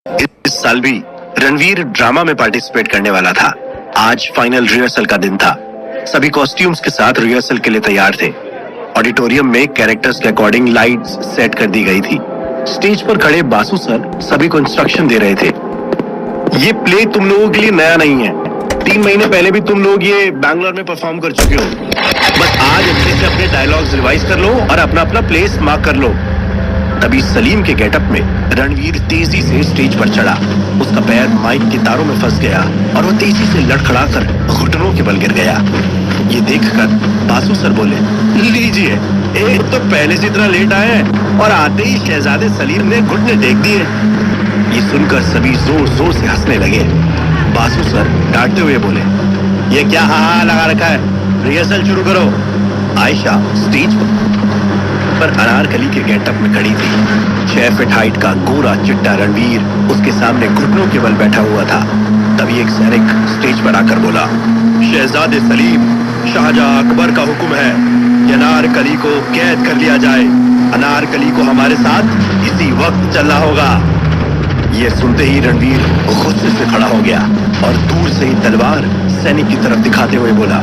इस साल भी रणवीर ड्रामा में पार्टिसिपेट करने वाला था। आज फाइनल रिहर्सल का दिन था। सभी कॉस्ट्यूम्स के साथ रिहर्सल के लिए तैयार थे। ऑडिटोरियम में कैरेक्टर्स के अकॉर्डिंग लाइट्स सेट कर दी गई थी। स्टेज पर खड़े बासु सर सभी को इंस्ट्रक्शन दे रहे थे। ये प्ले तुम लोगों के लिए नया नहीं है। 3 महीने पहले भी तुम लोग ये बैंगलोर में परफॉर्म कर चुके हो। बस आज अच्छे से अपने डायलॉग्स रिवाइज कर लो और अपना अपना प्लेस मार्क कर लो। तभी सलीम के गेटअप में रणवीर तेजी से स्टेज पर चढ़ा। उसका पैर माइक के तारों में फंस गया और वो तेजी से लड़खड़ाकर घुटनों के बल गिर गया। ये देखकर बासु सर बोले, लीजिए, एक तो पहले से इतना लेट आए हैं और आते ही शहजादे सलीम ने घुटने टेक दिए। ये सुनकर सभी जोर जोर से हंसने लगे। बासु सर डांटते हुए बोले, ये क्या हा लगा रखा है, रिहर्सल शुरू करो। आयशा स्टेज पर अनारकली के गेटअप में खड़ी थी। 6 फीट हाइट का गोरा चिट्टा रणवीर उसके सामने घुटनों के बल बैठा हुआ था। तभी एक सैनिक स्टेज पर आकर बोला, शहजादे सलीम, शाहजहां अकबर का हुक्म है कि अनारकली को कैद कर लिया जाए। अनारकली को हमारे साथ इसी वक्त चलना होगा। ये सुनते ही रणवीर गुस्से से खड़ा हो गया और दूर से ही तलवार सैनिक की तरफ दिखाते हुए बोला,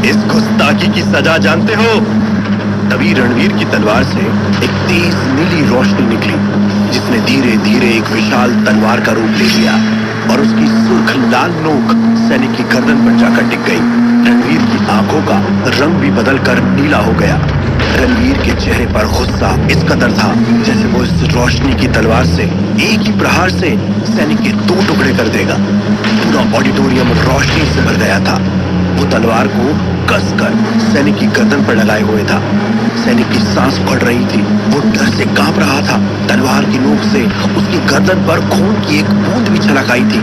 इस गुस्ताखी की सजा जानते हो? तभी रणवीर की तलवार से एक तेज नीली रोशनी निकली, जिसने धीरे धीरे एक विशाल तलवार का रूप ले लिया और उसकी सुर्ख लाल नोक सैनिक की गर्दन पर जाकर टिक गई। रणवीर की आंखों का रंग भी बदलकर नीला हो गया। रणवीर के चेहरे पर गुस्सा इस कदर था जैसे वो इस रोशनी की तलवार से एक ही प्रहार से सैनिक के 2 टुकड़े कर देगा। पूरा ऑडिटोरियम रोशनी से भर गया था। वो तलवार को कसकर सैनिक की गर्दन पर लगाए हुए था। सैनिक की सांस फट रही थी। वो डर से कांप रहा था। तलवार की नोक से उसकी गर्दन पर खून की एक बूंद भी छलक आई थी।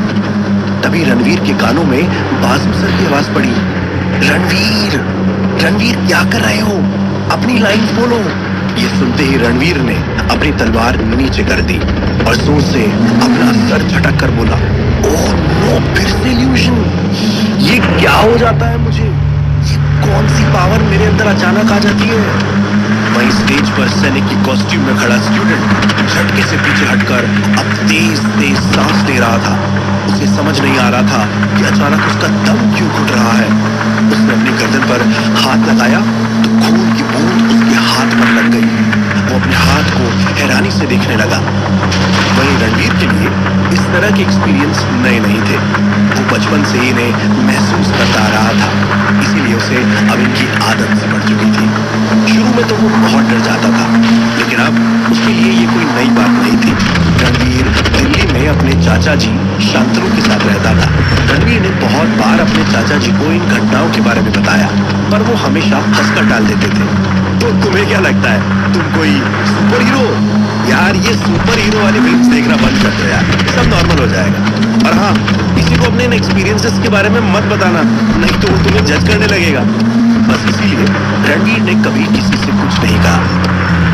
तभी रणवीर के कानों में बासु सर की आवाज पड़ी, रणवीर, रणवीर क्या कर रहे हो? अपनी लाइंस बोलो। ये सुनते ही रणवीर ने अपनी तलवार नीचे कर दी और जोर से अपना सर झटक कर बोला, ओह नो, फिर से इल्यूजन। ये क्या हो जाता है मुझे? ये कौन सी पावर मेरे अंदर अचानक आ जाती है? वहीं स्टेज पर सैनिक की कॉस्ट्यूम में खड़ा स्टूडेंट झटके से पीछे हटकर अब तेज तेज सांस ले रहा था। उसे समझ नहीं आ रहा था कि अचानक उसका दम क्यों घुट रहा है। उसने अपनी गर्दन पर हाथ लगाया तो खून की बूंद उसके हाथ पर लग गई। वो अपने हाथ को हैरानी से देखने लगा। वहीं रणवीर के लिए इस तरह के एक्सपीरियंस नए नहीं थे। वो बचपन से इन्हें महसूस करता आ रहा था, इसीलिए उसे अब इनकी आदत सी पड़ चुकी थी। शुरू में तो वो बहुत डर जाता था, लेकिन अब उसके लिए ये कोई नई बात नहीं थी। रणवीर दिल्ली में अपने चाचा जी शांतनु के साथ रहता था। रणवीर ने बहुत बार अपने चाचा जी को इन घटनाओं के बारे में बताया, पर वो हमेशा हंसकर टाल देते थे। तो तुम्हें क्या लगता है, तुम कोई सुपर हीरो? यार, ये सुपर हीरो वाली फिल्म्स देखना बंद कर दो यार, सब नॉर्मल हो जाएगा। और हाँ, किसी को अपने इन एक्सपीरियंसेस के बारे में मत बताना, नहीं तो वो तुम्हें जज करने लगेगा। बस इसीलिए रणवीर ने कभी किसी से कुछ नहीं कहा।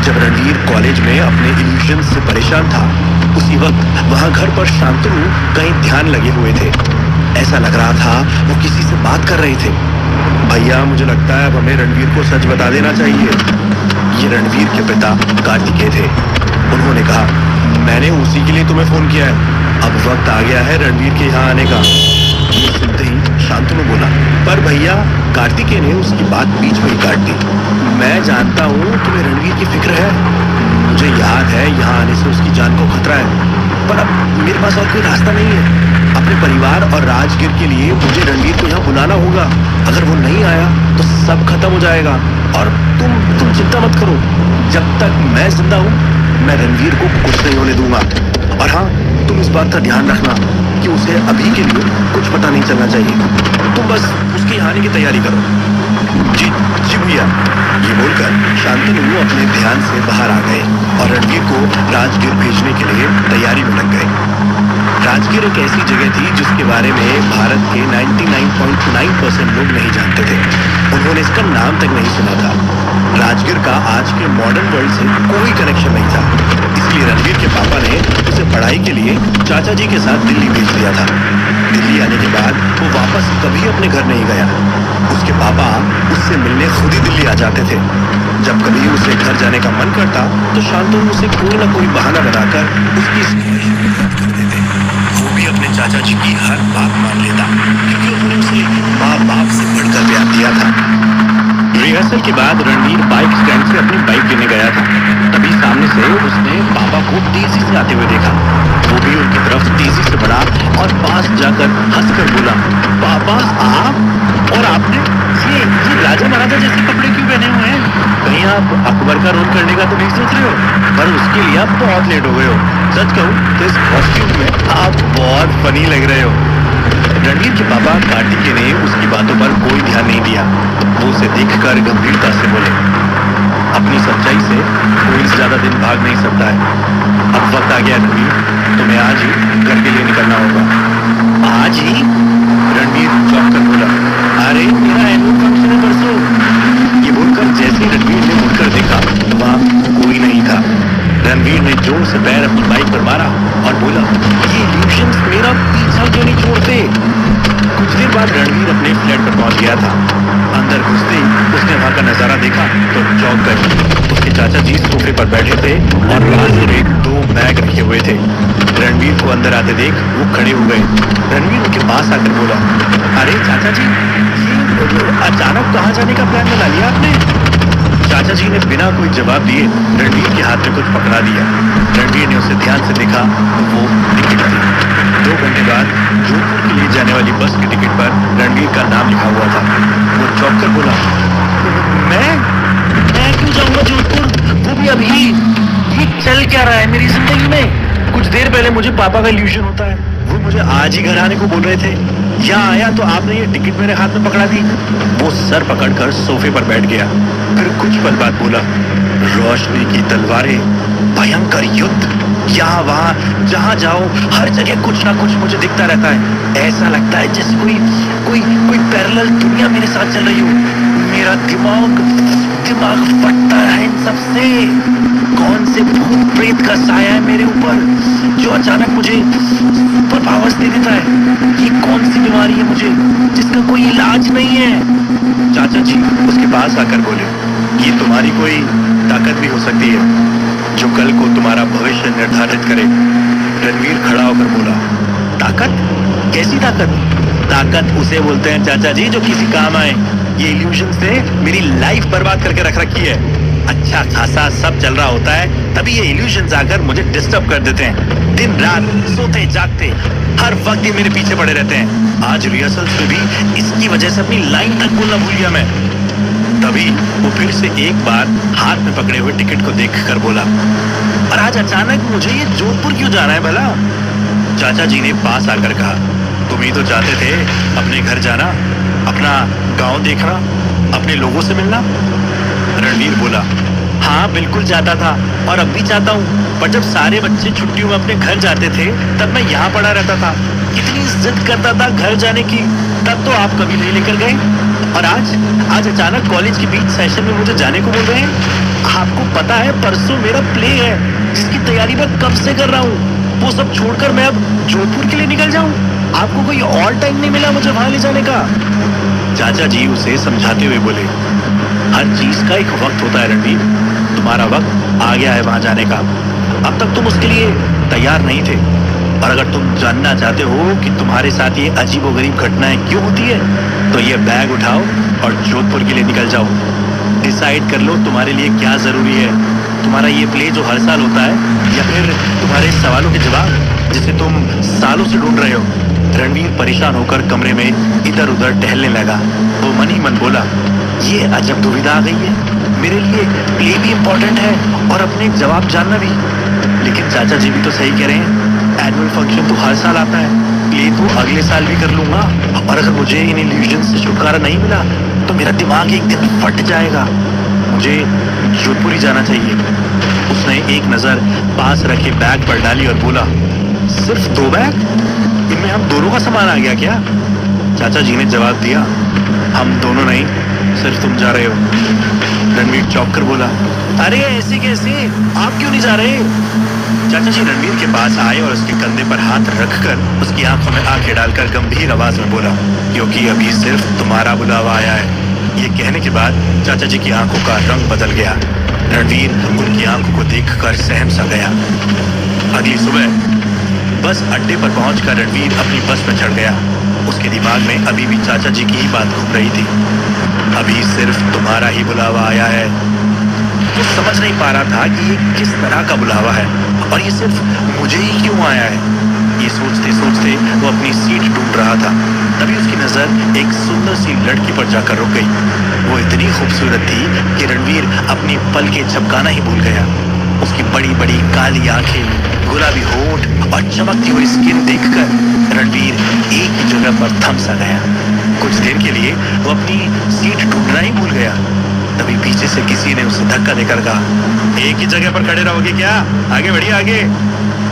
जब रणवीर कॉलेज में अपने इल्यूजन से परेशान था, उसी वक्त वहां घर पर शांतनु कहीं ध्यान लगे हुए थे। ऐसा लग रहा था वो किसी से बात कर रहे थे। भैया, मुझे लगता है अब हमें रणवीर को सच बता देना चाहिए। ये रणवीर के पिता कार्तिकेय थे। उन्होंने कहा, मैंने उसी के लिए तुम्हें फोन किया है। अब वक्त आ गया है रणवीर के यहाँ आने का। ये सुनते ही शांतनु बोला, पर भैया, कार्तिकेय ने उसकी बात बीच में ही काट दी। मैं जानता हूँ तुम्हें रणवीर की फिक्र है। मुझे याद है यहाँ आने से उसकी जान को खतरा है, पर अब मेरे पास और कोई रास्ता नहीं है। अपने परिवार और राजगीर के लिए मुझे रणवीर को यहाँ बुलाना होगा। अगर वो नहीं आया तो सब खत्म हो जाएगा। और तुम चिंता मत करो, जब तक मैं जिंदा हूँ मैं रणवीर को कुछ नहीं होने दूंगा। और हाँ, तुम इस बात का ध्यान रखना कि उसे अभी के लिए कुछ पता नहीं चलना चाहिए। तुम बस उसके यहाँ आने की तैयारी करो। जी जी भैया। ये बोलकर शांतनु अपने ध्यान से बाहर आ गए और रणवीर को राजगीर भेजने के लिए तैयारी में लग गए। राजगीर एक ऐसी जगह थी जिसके बारे में भारत के 99.9% लोग नहीं जानते थे। उन्होंने इसका नाम तक नहीं सुना था। राजगीर का आज के मॉडर्न वर्ल्ड से कोई कनेक्शन नहीं था। इसलिए रणवीर के पापा ने उसे पढ़ाई के लिए चाचा जी के साथ दिल्ली भेज दिया था। दिल्ली आने के बाद वो वापस कभी अपने घर नहीं गया। उसके पापा उससे मिलने खुद ही दिल्ली आ जाते थे। जब कभी उसे घर जाने का मन करता तो शांतनु उसे कोई ना कोई बहाना बनाकर उसकी कर देते। चाचा जी की हर बात मान लेता, क्योंकि उन्होंने उसे माँ बाप से बढ़कर प्यार दिया था। रिहर्सल के बाद रणवीर बाइक स्टैंड से अपनी बाइक लेने गया था। तभी सामने से उसने पापा को तेजी से आते हुए देखा। वो भी उनकी तरफ तेजी से बढ़ा और पास जाकर हंसकर बोला, पापा आप? और आपने ये राजा महाराजा जैसे कपड़े क्यों पहने हुए हैं? कहीं आप अकबर का रोल करने का तो नहीं सोच रहे हो? पर उसके लिए आप बहुत लेट हो गए हो। सच कहूँ तो इस कॉस्ट्यूम में आप बहुत फनी लग रहे हो। रणवीर के पापा कार्तिकेय ने उसकी बातों पर कोई ध्यान नहीं दिया। वो उसे देखकर गंभीरता से बोले, अपनी सच्चाई से कोई ज्यादा दिन भाग नहीं सकता है। अब वक्त आ गया रणवीर, तुम्हें आज ही घर के लिए निकलना होगा। आज ही? रणवीर चौंक कर बोला, अरे मेरा एनुअल फंक्शन है परसों। ये बोलकर जैसे ही रणवीर ने मुड़कर देखा, वहां कोई नहीं था। रणवीर ने जोर से पैर अपनी बाइक पर मारा और बोला, ये इल्यूशंस मेरा पीछा क्यों नहीं छोड़ते? कुछ देर बाद रणवीर अपने फ्लैट पर पहुंच गया था। अंदर घुसते ही उसने वहां का नजारा देखा तो चौंक गए। उसके चाचा जी सोफे पर बैठे थे और बाजू में 2 बैग रखे हुए थे। रणवीर को अंदर आते देख वो खड़े हो गए। रणवीर उनके पास आकर बोला, अरे चाचा जी, ये अचानक कहाँ जाने का प्लान बना लिया आपने? चाचा जी ने बिना कोई जवाब दिए रणवीर के हाथ में कुछ पकड़ा दिया। रणवीर ने उसे ध्यान से देखा तो वो टिकट थी। 2 घंटे बाद जोधपुर के लिए जाने वाली बस की टिकट पर रणवीर का नाम लिखा हुआ था। वो चौंक कर बोला, मैं क्यों जाऊंगा जोधपुर, वो भी अभी? ये चल क्या रहा है मेरी जिंदगी में? कुछ देर पहले मुझे पापा का इल्यूशन होता है, वो मुझे आज ही घर आने को बोल रहे थे। यहाँ आया तो आपने ये टिकट मेरे हाथ में पकड़ा दी। वो सर पकड़कर सोफे पर बैठ गया। फिर कुछ पल बाद बोला, रोशनी की तलवारें, भयंकर युद्ध, यहाँ वहाँ जहाँ जाओ हर जगह कुछ ना कुछ मुझे दिखता रहता है। ऐसा लगता है जैसे कोई पैरेलल दुनिया मेरे साथ चल रही हो। मेरा दिमाग फटता है इन सबसे। कौन से भूत प्रेत का साया है मेरे ऊपर जो अचानक मुझे सुपर पावर्स दे देता है? ये कौन सी बीमारी है मुझे जिसका कोई इलाज नहीं है? चाचा जी उसके पास आकर बोले, ये तुम्हारी कोई ताकत भी हो सकती है जो कल को तुम्हारा भविष्य निर्धारित करे। रणवीर खड़ा होकर बोला, ताकत? कैसी ताकत? ताकत उसे बोलते हैं चाचा जी जो किसी काम आए। ये इल्यूशन से मेरी लाइफ बर्बाद करके रख रखी है। अच्छा खासा सब चल रहा होता है, तभी ये इल्यूशंस आकर मुझे डिस्टर्ब कर देते हैं। दिन रात सोते जागते हर वक्त ये मेरे पीछे पड़े रहते हैं। आज रिहर्सल में भी इसकी वजह से अपनी लाइन तक बोलना भूल गया मैं। तभी वो फिर से एक बार हाथ में पकड़े हुए टिकट को देखकर बोला, और आज अचानक मुझे ये जोधपुर क्यों जाना है भला? चाचा जी ने पास आकर कहा, तुम ही तो चाहते थे अपने घर जाना, अपना गांव देखना, अपने लोगों से मिलना। रणवीर बोला, हाँ बिल्कुल चाहता था और अब भी चाहता हूँ, पर जब सारे बच्चे छुट्टियों में अपने घर जाते थे तब मैं यहाँ पड़ा रहता था। इतनी जिद करता था घर जाने की, तब तो आप कभी नहीं लेकर गए। और आज अचानक कॉलेज के बीच सेशन में मुझे जाने को बोल रहे हैं। आपको पता है परसों मेरा प्ले है जिसकी तैयारी मैं कब से कर रहा हूँ। वो सब छोड़कर मैं अब जोधपुर के लिए निकल जाऊँ? आपको कोई और टाइम नहीं मिला मुझे वहां ले जाने का? चाचा जी उसे समझाते हुए बोले, हर चीज का एक वक्त होता है रणवीर, तुम्हारा वक्त आ गया है वहां जाने का। अब तक तुम उसके लिए तैयार नहीं थे, और अगर तुम जानना चाहते हो कि तुम्हारे साथ ये अजीबोगरीब घटनाएं क्यों होती है, तो ये बैग उठाओ और जोधपुर के लिए निकल जाओ। डिसाइड कर लो तुम्हारे लिए क्या जरूरी है, तुम्हारा ये प्ले जो हर साल होता है, या फिर तुम्हारे सवालों के जवाब जिसे तुम सालों से ढूंढ रहे हो। रणवीर परेशान होकर कमरे में इधर उधर टहलने लगा। वो मन ही मन बोला, ये अजब दुविधा आ गई है, मेरे लिए प्ले भी इम्पोर्टेंट है और अपने जवाब जानना भी। लेकिन चाचा जी भी तो सही कह रहे हैं, एनुअल फंक्शन तो हर साल आता है, प्ले तो अगले साल भी कर लूंगा, और अगर मुझे इन इल्यूजन से छुटकारा नहीं मिला तो मेरा दिमाग एक दिन फट जाएगा। मुझे जोधपुर ही जाना चाहिए। उसने एक नजर पास रखे बैग पर डाली और बोला, सिर्फ 2 बैग? इनमें हम दोनों का सामान आ गया क्या? चाचा जी ने जवाब दिया, हम दोनों नहीं, सिर्फ तुम जा रहे हो। रणवीर चौंक कर बोला, अरे ऐसे कैसे, आप क्यों नहीं जा रहे? चाचा जी रणवीर के पास आए और उसके कंधे पर हाथ रखकर उसकी आंखों में आंखें डालकर गंभीर आवाज में बोला, क्योंकि अभी सिर्फ तुम्हारा बुलावा आया है। ये कहने के बाद चाचा जी की आंखों का रंग बदल गया। रणवीर उनकी आंखों को देखकर सहम सा गया। अगली सुबह बस अड्डे पर पहुंचकर रणवीर अपनी बस में चढ़ गया। उसके दिमाग में अभी भी चाचा जी की ही बात घूम रही थी। अभी सिर्फ तुम्हारा ही बुलावा आया है। वो समझ नहीं पा रहा था कि ये किस तरह का बुलावा है और ये सिर्फ मुझे ही क्यों आया है। ये सोचते सोचते वो अपनी सीट ढूंढ रहा था। तभी उसकी नजर एक सुंदर सी लड़की पर जाकर रुक गई। वो इतनी खूबसूरत थी कि रणवीर अपनी पलकें झपकाना ही भूल गया। उसकी बड़ी बड़ी काली आंखें, गुलाबी होंठ और चमकती हुई स्किन देखकर रणवीर एक ही जगह पर थम सा गया। कुछ देर के लिए वो अपनी सीट ढूंढना ही भूल गया। तभी पीछे से किसी ने उसे धक्का देकर कहा, एक ही जगह पर खड़े रहोगे क्या? आगे बढ़िए आगे।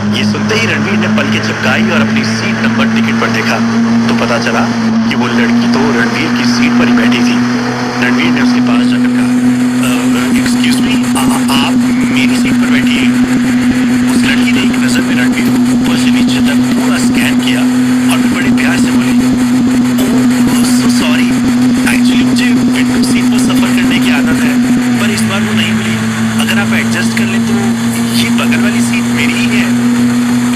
ये सुनते ही रणवीर ने पलकें झपकाई और अपनी सीट नंबर टिकट पर देखा तो पता चला कि वो लड़की तो रणवीर की सीट पर ही बैठी थी। रणवीर ने उसके पास जाकर कहा, एक्सक्यूज मी, आप मेरी सीट पर बैठिए। उस लड़की ने एक नजर में रणवीर को ऊपर से नीचे तक पूरा स्कैन किया और फिर बड़े प्यार से बोली, ओह सो सॉरी, एक्चुअली मुझे विंडो सीट पर सफर करने की आदत है, पर इस बार वो नहीं मिली। अगर आप एडजस्ट कर लें तो ये बगल वाली सीट मेरी ही है।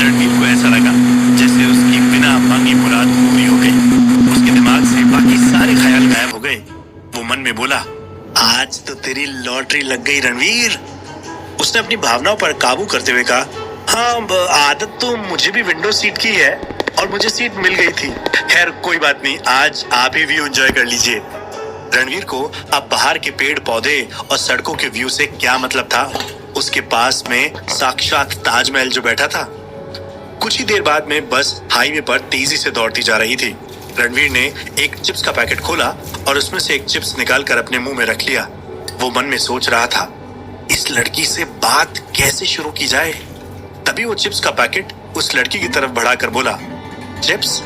रणवीर को ऐसा लगा जैसे उसकी बिना मांगी मुराद पूरी हो गई। उसके दिमाग से बाकी सारे ख्याल गायब हो गए। वो मन में बोला, आज तो तेरी लॉटरी लग गई रणवीर। उसने अपनी भावनाओं पर काबू करते हुए कहा, हाँ आदत तो मुझे भी विंडो सीट की है और मुझे सीट मिल गई थी। खैर कोई बात नहीं, आज आप ही व्यू एंजॉय कर लीजिए। रणवीर को अब बाहर के पेड़ पौधे और सड़कों के व्यू से क्या मतलब था। उसके पास में साक्षात ताजमहल जो बैठा था। कुछ ही देर बाद में बस हाईवे पर तेजी से दौड़ती जा रही थी। रणवीर ने एक चिप्स का पैकेट खोला और उसमें से एक चिप्स निकालकर अपने मुंह में रख लिया। वो मन में सोच रहा था, इस लड़की से बात कैसे शुरू की जाए। तभी वो चिप्स का पैकेट उस लड़की की तरफ बढ़ाकर बोला, चिप्स।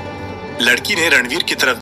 लड़की ने रणवीर की तरफ